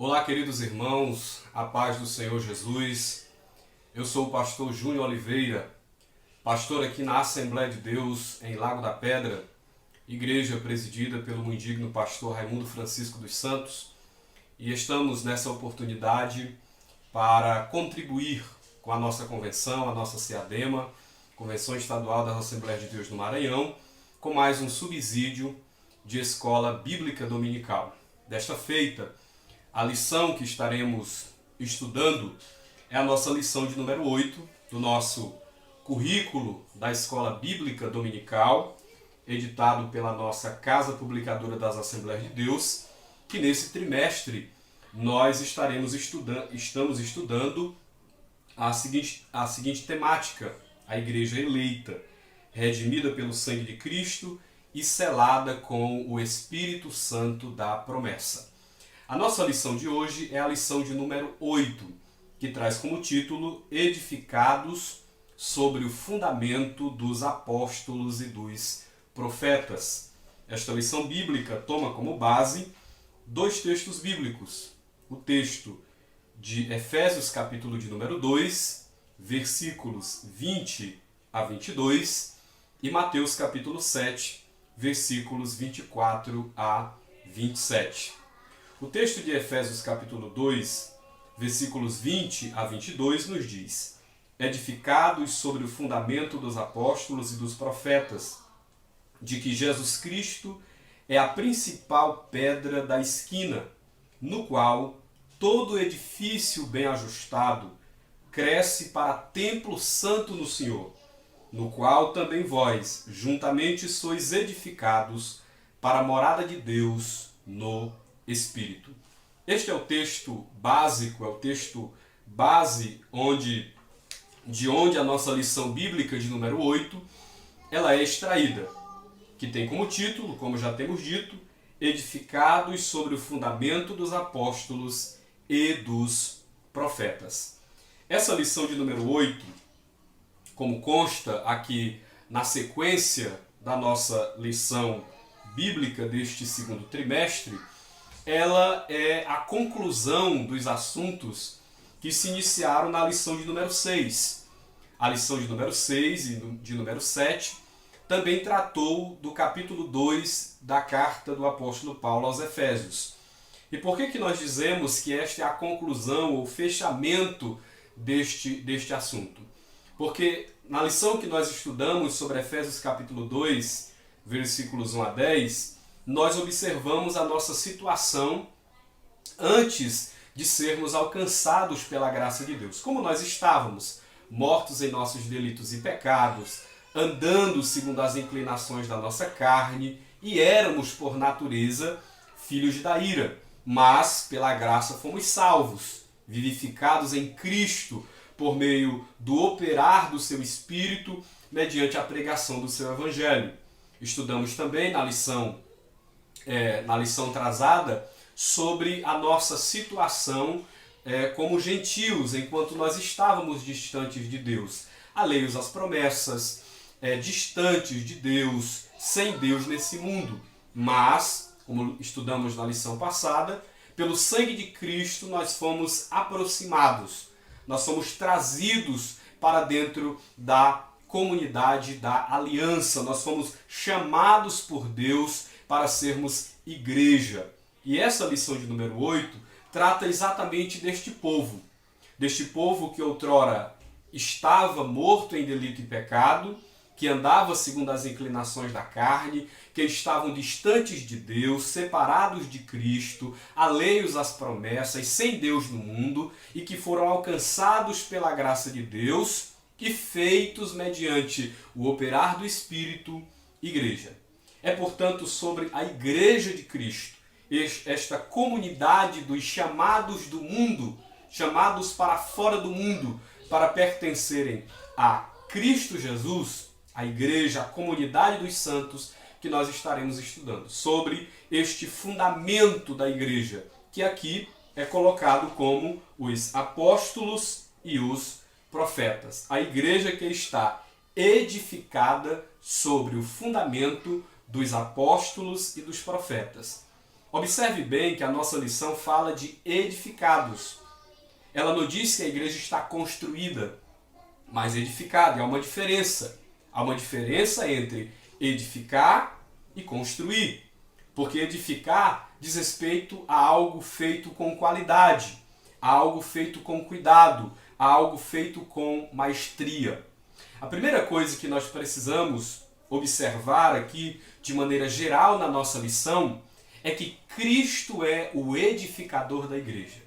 Olá, queridos irmãos, a paz do Senhor Jesus. Eu sou o pastor Júnior Oliveira, pastor aqui na Assembleia de Deus, em Lago da Pedra, igreja presidida pelo muito digno pastor Raimundo Francisco dos Santos, e estamos nessa oportunidade para contribuir com a nossa convenção, a nossa CEADEMA, Convenção Estadual das Assembleias de Deus do Maranhão, com mais um subsídio de Escola Bíblica Dominical. Desta feita, a lição que estaremos estudando é a nossa lição de número 8 do nosso currículo da Escola Bíblica Dominical, editado pela nossa Casa Publicadora das Assembleias de Deus, que nesse trimestre nós estamos estudando a seguinte temática: a Igreja eleita, redimida pelo sangue de Cristo e selada com o Espírito Santo da promessa. A nossa lição de hoje é a lição de número 8, que traz como título Edificados sobre o fundamento dos apóstolos e dos profetas. Esta lição bíblica toma como base dois textos bíblicos. O texto de Efésios, capítulo de número 2, versículos 20 a 22, e Mateus, capítulo 7, versículos 24 a 27. O texto de Efésios capítulo 2, versículos 20 a 22 nos diz: edificados sobre o fundamento dos apóstolos e dos profetas, de que Jesus Cristo é a principal pedra da esquina, no qual todo edifício bem ajustado cresce para templo santo no Senhor, no qual também vós juntamente sois edificados para a morada de Deus no Espírito. Este é o texto básico, é o texto base de onde a nossa lição bíblica de número 8 ela é extraída, que tem como título, como já temos dito, edificados sobre o fundamento dos apóstolos e dos profetas. Essa lição de número 8, como consta aqui na sequência da nossa lição bíblica deste segundo trimestre, ela é a conclusão dos assuntos que se iniciaram na lição de número 6. A lição de número 6 e de número 7 também tratou do capítulo 2 da carta do apóstolo Paulo aos Efésios. E por que nós dizemos que esta é a conclusão ou fechamento deste assunto? Porque na lição que nós estudamos sobre Efésios capítulo 2, versículos 1 a 10, nós observamos a nossa situação antes de sermos alcançados pela graça de Deus. Como nós estávamos mortos em nossos delitos e pecados, andando segundo as inclinações da nossa carne, e éramos, por natureza, filhos da ira. Mas, pela graça, fomos salvos, vivificados em Cristo, por meio do operar do seu Espírito, mediante a pregação do seu Evangelho. Estudamos também na lição atrasada sobre a nossa situação como gentios, enquanto nós estávamos distantes de Deus, alheios às promessas, distantes de Deus, sem Deus nesse mundo. Mas, como estudamos na lição passada, pelo sangue de Cristo nós fomos aproximados, nós fomos trazidos para dentro da comunidade da aliança, nós fomos chamados por Deus para sermos igreja. E essa lição de número 8 trata exatamente deste povo que outrora estava morto em delito e pecado, que andava segundo as inclinações da carne, que estavam distantes de Deus, separados de Cristo, alheios às promessas, sem Deus no mundo, e que foram alcançados pela graça de Deus e feitos mediante o operar do Espírito, igreja. É, portanto, sobre a Igreja de Cristo, esta comunidade dos chamados do mundo, chamados para fora do mundo, para pertencerem a Cristo Jesus, a Igreja, a comunidade dos santos, que nós estaremos estudando, sobre este fundamento da Igreja, que aqui é colocado como os apóstolos e os profetas. A Igreja que está edificada sobre o fundamento dos apóstolos e dos profetas. Observe bem que a nossa lição fala de edificados. Ela não diz que a igreja está construída, mas edificada. Há uma diferença. Há uma diferença entre edificar e construir. Porque edificar diz respeito a algo feito com qualidade, a algo feito com cuidado, a algo feito com maestria. A primeira coisa que nós precisamos observar aqui, de maneira geral na nossa lição, é que Cristo é o edificador da igreja.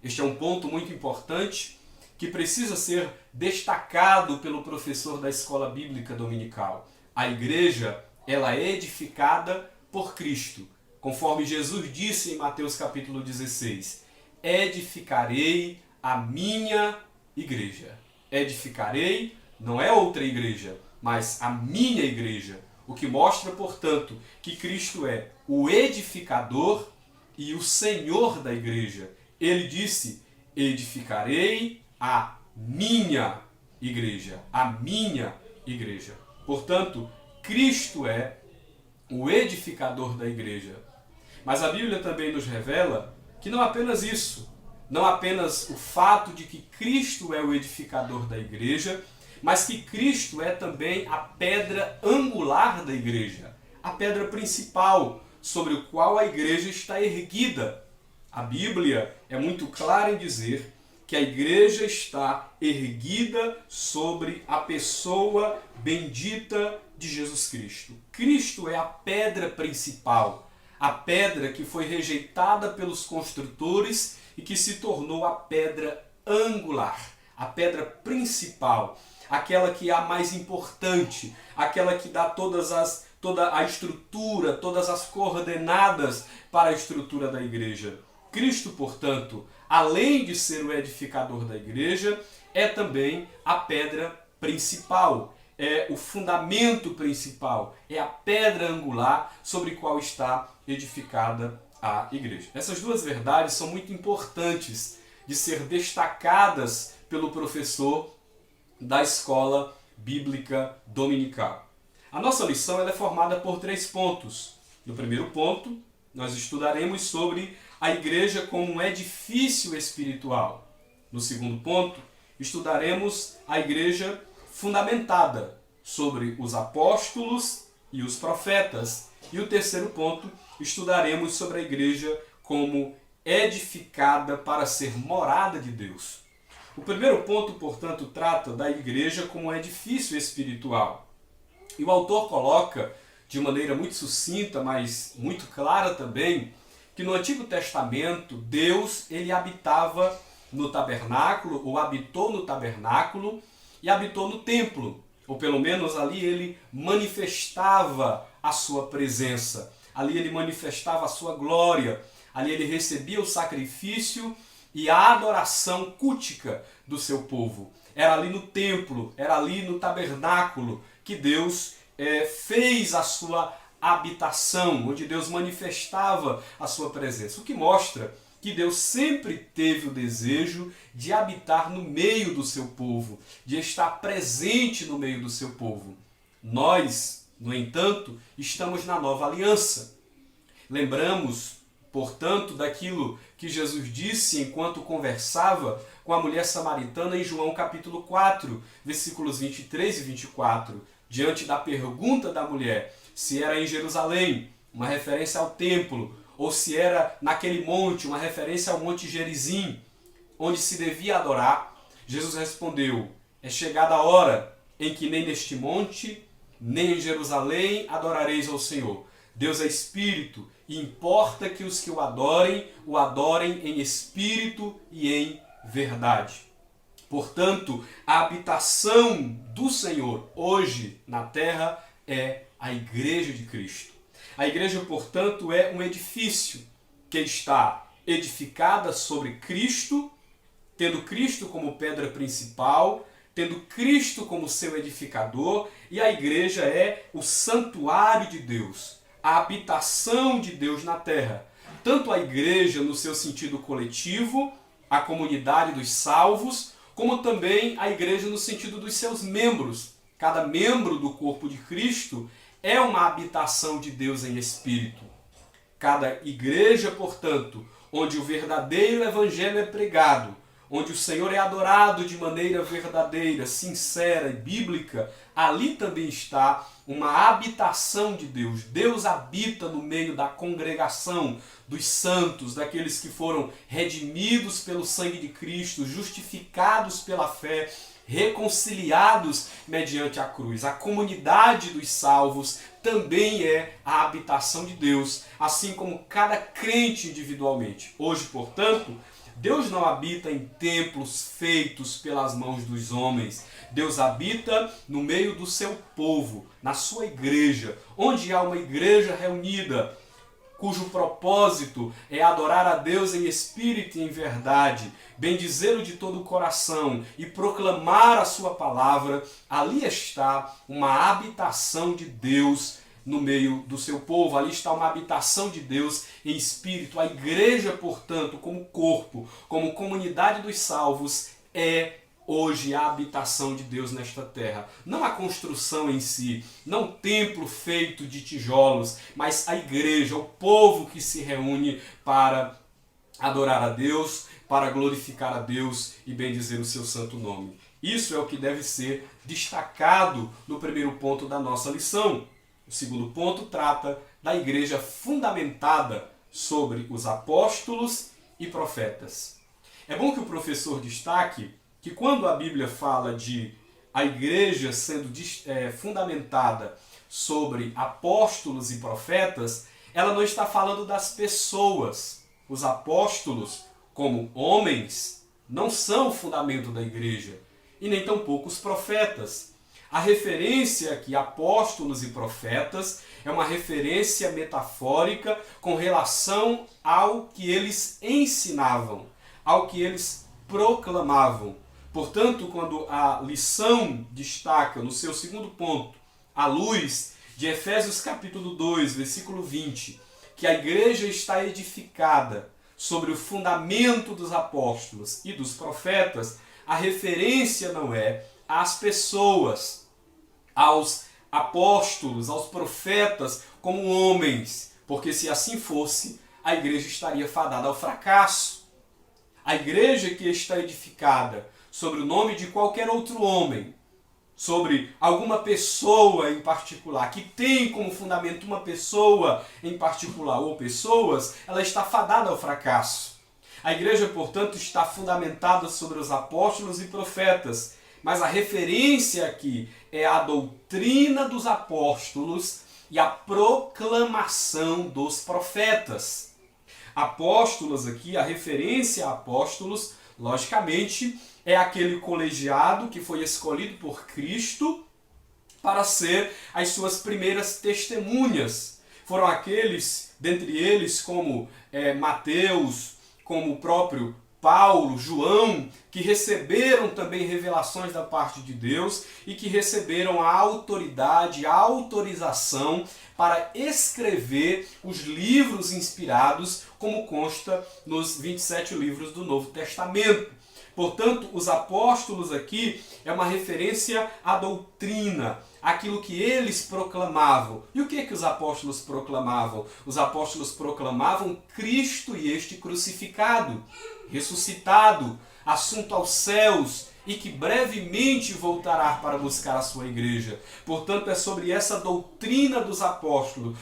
Este é um ponto muito importante que precisa ser destacado pelo professor da escola bíblica dominical. A igreja, ela é edificada por Cristo. Conforme Jesus disse em Mateus capítulo 16, edificarei a minha igreja. Edificarei não é outra igreja, mas a minha igreja. O que mostra, portanto, que Cristo é o edificador e o Senhor da igreja. Ele disse, edificarei a minha igreja. A minha igreja. Portanto, Cristo é o edificador da igreja. Mas a Bíblia também nos revela que não apenas isso, não apenas o fato de que Cristo é o edificador da igreja, mas que Cristo é também a pedra angular da igreja, a pedra principal sobre o qual a igreja está erguida. A Bíblia é muito clara em dizer que a igreja está erguida sobre a pessoa bendita de Jesus Cristo. Cristo é a pedra principal, a pedra que foi rejeitada pelos construtores e que se tornou a pedra angular, a pedra principal, aquela que é a mais importante, aquela que dá toda a estrutura, todas as coordenadas para a estrutura da igreja. Cristo, portanto, além de ser o edificador da igreja, é também a pedra principal, é o fundamento principal, é a pedra angular sobre a qual está edificada a igreja. Essas duas verdades são muito importantes de ser destacadas pelo professor da escola bíblica dominical. A nossa lição ela é formada por 3 pontos. No primeiro ponto, nós estudaremos sobre a igreja como um edifício espiritual. No segundo ponto, estudaremos a igreja fundamentada sobre os apóstolos e os profetas. E o terceiro ponto, estudaremos sobre a igreja como edificada para ser morada de Deus. O primeiro ponto, portanto, trata da igreja como um edifício espiritual. E o autor coloca, de maneira muito sucinta, mas muito clara também, que no Antigo Testamento, Deus ele habitava no tabernáculo, ou habitou no tabernáculo, e habitou no templo. Ou pelo menos ali ele manifestava a sua presença. Ali ele manifestava a sua glória. Ali ele recebia o sacrifício e a adoração cultica do seu povo. Era ali no templo, era ali no tabernáculo que Deus fez a sua habitação, onde Deus manifestava a sua presença. O que mostra que Deus sempre teve o desejo de habitar no meio do seu povo, de estar presente no meio do seu povo. Nós, no entanto, estamos na nova aliança. Lembramos, portanto, daquilo que Jesus disse enquanto conversava com a mulher samaritana em João capítulo 4, versículos 23 e 24, diante da pergunta da mulher se era em Jerusalém, uma referência ao templo, ou se era naquele monte, uma referência ao Monte Gerizim, onde se devia adorar. Jesus respondeu, é chegada a hora em que nem neste monte, nem em Jerusalém adorareis ao Senhor. Deus é Espírito, e importa que os que o adorem em Espírito e em verdade. Portanto, a habitação do Senhor hoje na terra é a Igreja de Cristo. A igreja, portanto, é um edifício que está edificada sobre Cristo, tendo Cristo como pedra principal, tendo Cristo como seu edificador, e a igreja é o santuário de Deus, a habitação de Deus na terra. Tanto a igreja no seu sentido coletivo, a comunidade dos salvos, como também a igreja no sentido dos seus membros. Cada membro do corpo de Cristo é uma habitação de Deus em espírito. Cada igreja, portanto, onde o verdadeiro evangelho é pregado, onde o Senhor é adorado de maneira verdadeira, sincera e bíblica, ali também está uma habitação de Deus. Deus habita no meio da congregação dos santos, daqueles que foram redimidos pelo sangue de Cristo, justificados pela fé, reconciliados mediante a cruz. A comunidade dos salvos também é a habitação de Deus, assim como cada crente individualmente. Hoje, portanto, Deus não habita em templos feitos pelas mãos dos homens. Deus habita no meio do seu povo, na sua igreja, onde há uma igreja reunida, cujo propósito é adorar a Deus em espírito e em verdade, bendizê-lo de todo o coração e proclamar a sua palavra. Ali está uma habitação de Deus no meio do seu povo. Ali está uma habitação de Deus em espírito. A igreja, portanto, como corpo, como comunidade dos salvos, é hoje a habitação de Deus nesta terra. Não a construção em si, não o templo feito de tijolos, mas a igreja, o povo que se reúne para adorar a Deus, para glorificar a Deus e bendizer o seu santo nome. Isso é o que deve ser destacado no primeiro ponto da nossa lição. O segundo ponto trata da igreja fundamentada sobre os apóstolos e profetas. É bom que o professor destaque que quando a Bíblia fala de a igreja sendo fundamentada sobre apóstolos e profetas, ela não está falando das pessoas. Os apóstolos, como homens, não são o fundamento da igreja, e nem tampouco os profetas. A referência aqui, apóstolos e profetas, é uma referência metafórica com relação ao que eles ensinavam, ao que eles proclamavam. Portanto, quando a lição destaca no seu segundo ponto, à luz de Efésios capítulo 2, versículo 20, que a igreja está edificada sobre o fundamento dos apóstolos e dos profetas, a referência não é às pessoas, aos apóstolos, aos profetas como homens, porque se assim fosse, a igreja estaria fadada ao fracasso. A igreja que está edificada sobre o nome de qualquer outro homem, sobre alguma pessoa em particular, que tem como fundamento uma pessoa em particular ou pessoas, ela está fadada ao fracasso. A igreja, portanto, está fundamentada sobre os apóstolos e profetas, mas a referência aqui é a doutrina dos apóstolos e a proclamação dos profetas. Apóstolos aqui, a referência a apóstolos, logicamente, é aquele colegiado que foi escolhido por Cristo para ser as suas primeiras testemunhas. Foram aqueles, dentre eles, como Mateus, como o próprio Paulo, João, que receberam também revelações da parte de Deus e que receberam a autoridade, a autorização para escrever os livros inspirados, como consta nos 27 livros do Novo Testamento. Portanto, os apóstolos aqui é uma referência à doutrina, aquilo que eles proclamavam. E o que os apóstolos proclamavam? Os apóstolos proclamavam Cristo e este crucificado, ressuscitado, assunto aos céus e que brevemente voltará para buscar a sua igreja. Portanto, é sobre essa doutrina dos apóstolos,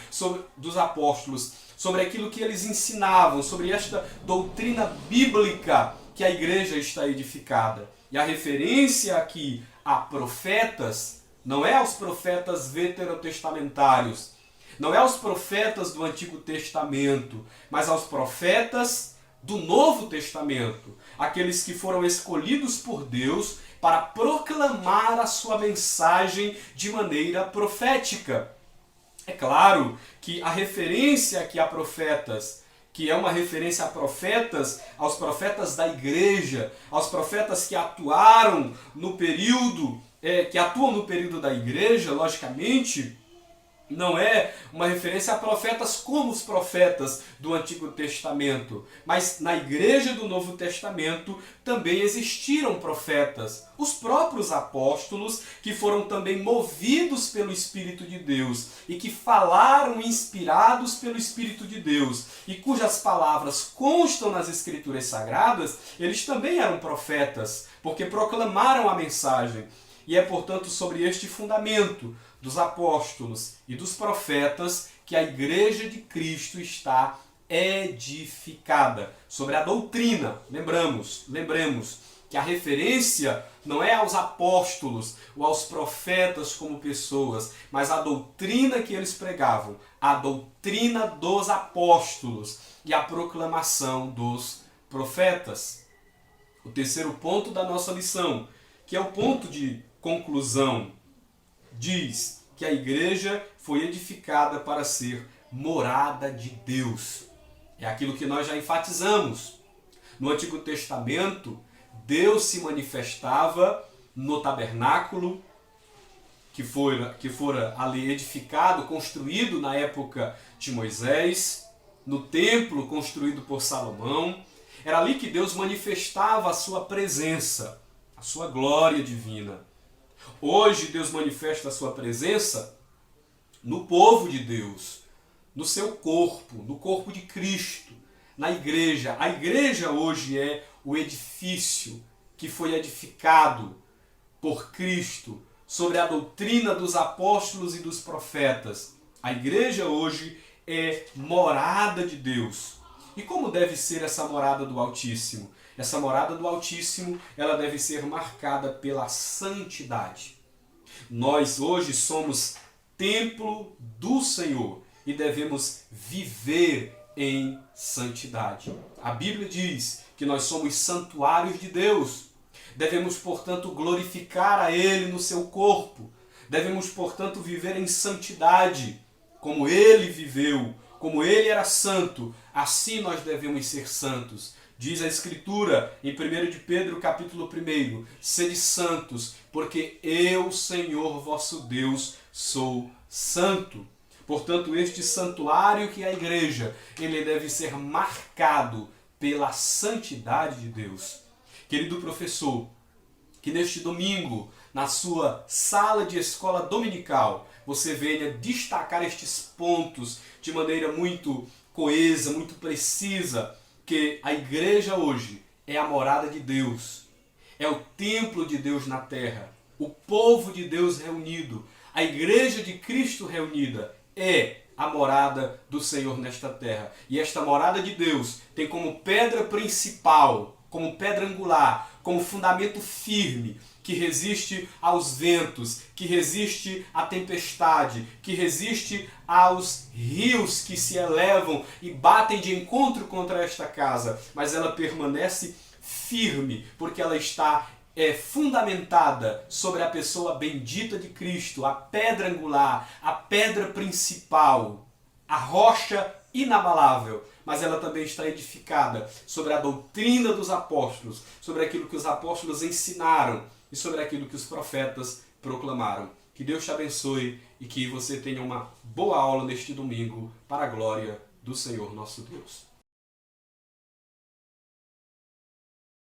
sobre aquilo que eles ensinavam, sobre esta doutrina bíblica que a igreja está edificada. E a referência aqui a profetas não é aos profetas veterotestamentários, não é aos profetas do Antigo Testamento, mas aos profetas do Novo Testamento, aqueles que foram escolhidos por Deus para proclamar a sua mensagem de maneira profética. É claro que a referência aqui a profetas, que é uma referência a profetas, aos profetas da igreja, aos profetas que atuaram no período, que atuam no período da igreja, logicamente, não é uma referência a profetas como os profetas do Antigo Testamento, mas na igreja do Novo Testamento também existiram profetas, os próprios apóstolos, que foram também movidos pelo Espírito de Deus e que falaram inspirados pelo Espírito de Deus e cujas palavras constam nas Escrituras Sagradas. Eles também eram profetas, porque proclamaram a mensagem. E é, portanto, sobre este fundamento dos apóstolos e dos profetas que a Igreja de Cristo está edificada. Sobre a doutrina, lembremos que a referência não é aos apóstolos ou aos profetas como pessoas, mas a doutrina que eles pregavam, a doutrina dos apóstolos e a proclamação dos profetas. O terceiro ponto da nossa lição, que é o ponto de conclusão, diz que a igreja foi edificada para ser morada de Deus. É aquilo que nós já enfatizamos. No Antigo Testamento, Deus se manifestava no tabernáculo, que fora ali edificado, construído na época de Moisés, no templo construído por Salomão. Era ali que Deus manifestava a sua presença, a sua glória divina. Hoje Deus manifesta a sua presença no povo de Deus, no seu corpo, no corpo de Cristo, na igreja. A igreja hoje é o edifício que foi edificado por Cristo sobre a doutrina dos apóstolos e dos profetas. A igreja hoje é morada de Deus. E como deve ser essa morada do Altíssimo? Essa morada do Altíssimo, ela deve ser marcada pela santidade. Nós hoje somos templo do Senhor e devemos viver em santidade. A Bíblia diz que nós somos santuários de Deus. Devemos, portanto, glorificar a Ele no seu corpo. Devemos, portanto, viver em santidade, como Ele viveu, como Ele era santo, assim nós devemos ser santos. Diz a Escritura, em 1 de Pedro, capítulo 1, sede santos, porque eu, Senhor vosso Deus, sou santo. Portanto, este santuário que é a igreja, ele deve ser marcado pela santidade de Deus. Querido professor, que neste domingo, na sua sala de escola dominical, você venha destacar estes pontos de maneira muito coesa, muito precisa, que a igreja hoje é a morada de Deus, é o templo de Deus na terra, o povo de Deus reunido, a igreja de Cristo reunida é a morada do Senhor nesta terra. E esta morada de Deus tem como pedra principal, como pedra angular, como fundamento firme, que resiste aos ventos, que resiste à tempestade, que resiste aos rios que se elevam e batem de encontro contra esta casa, mas ela permanece firme, porque ela está fundamentada sobre a pessoa bendita de Cristo, a pedra angular, a pedra principal, a rocha inabalável, mas ela também está edificada sobre a doutrina dos apóstolos, sobre aquilo que os apóstolos ensinaram e sobre aquilo que os profetas proclamaram. Que Deus te abençoe e que você tenha uma boa aula neste domingo para a glória do Senhor nosso Deus.